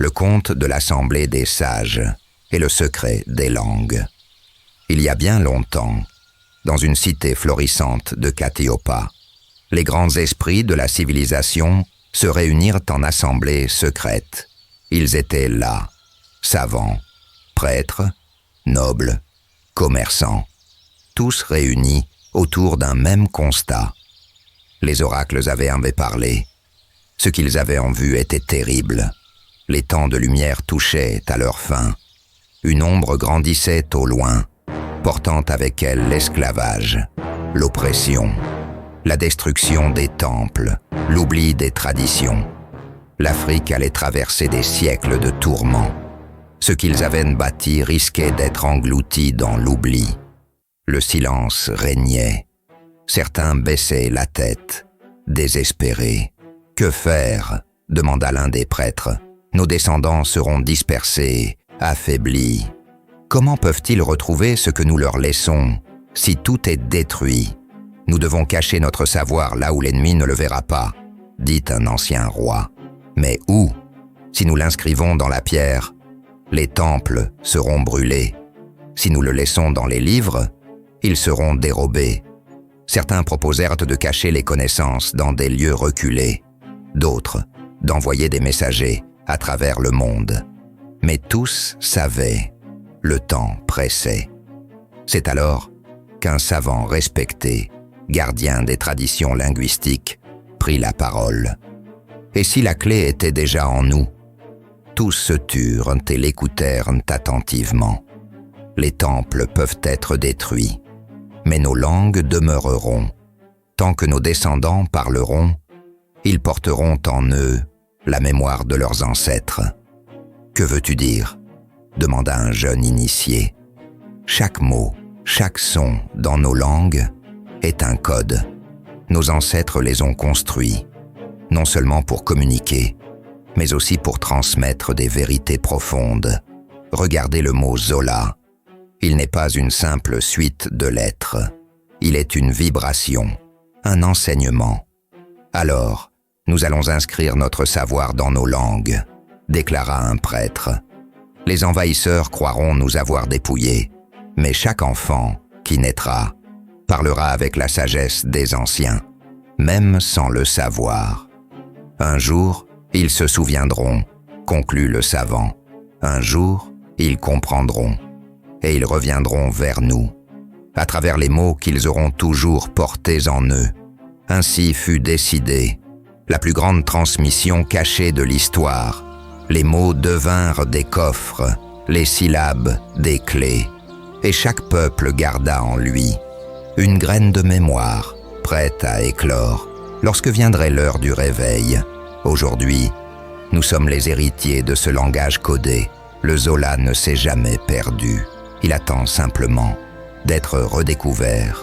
le conte de l'Assemblée des sages et le secret des langues. Il y a bien longtemps, dans une cité florissante de Catéopa, les grands esprits de la civilisation se réunirent en assemblée secrète. Ils étaient là, savants, prêtres, nobles, commerçants, tous réunis autour d'un même constat. Les oracles avaient parlé. Ce qu'ils avaient en vue était terrible. Les temps de lumière touchaient à leur fin. Une ombre grandissait au loin, portant avec elle l'esclavage, l'oppression, la destruction des temples, l'oubli des traditions. L'Afrique allait traverser des siècles de tourments. Ce qu'ils avaient bâti risquait d'être englouti dans l'oubli. Le silence régnait. Certains baissaient la tête, désespérés. « Que faire ?» demanda l'un des prêtres. « Nos descendants seront dispersés, affaiblis. Comment peuvent-ils retrouver ce que nous leur laissons si tout est détruit ? Nous devons cacher notre savoir là où l'ennemi ne le verra pas, » dit un ancien roi. « Mais où ? Si nous l'inscrivons dans la pierre, les temples seront brûlés. Si nous le laissons dans les livres, ils seront dérobés. » Certains proposèrent de cacher les connaissances dans des lieux reculés, d'autres d'envoyer des messagers à travers le monde. Mais tous savaient, le temps pressait. C'est alors qu'un savant respecté, gardien des traditions linguistiques, prit la parole. Et si la clé était déjà en nous? Tous se turent et l'écoutèrent attentivement. Les temples peuvent être détruits, mais nos langues demeureront. Tant que nos descendants parleront, ils porteront en eux la mémoire de leurs ancêtres. « Que veux-tu dire ?» demanda un jeune initié. « Chaque mot, chaque son dans nos langues est un code. Nos ancêtres les ont construits, non seulement pour communiquer, mais aussi pour transmettre des vérités profondes. Regardez le mot Zola. Il n'est pas une simple suite de lettres. Il est une vibration, un enseignement. Alors, nous allons inscrire notre savoir dans nos langues, déclara un prêtre. Les envahisseurs croiront nous avoir dépouillés, mais chaque enfant qui naîtra parlera avec la sagesse des anciens, même sans le savoir. Un jour, ils se souviendront, conclut le savant. Un jour, ils comprendront, et ils reviendront vers nous, à travers les mots qu'ils auront toujours portés en eux. Ainsi fut décidé. La plus grande transmission cachée de l'histoire. Les mots devinrent des coffres, les syllabes des clés, et chaque peuple garda en lui une graine de mémoire, prête à éclore lorsque viendrait l'heure du réveil. Aujourd'hui, nous sommes les héritiers de ce langage codé. Le Zola ne s'est jamais perdu. Il attend simplement d'être redécouvert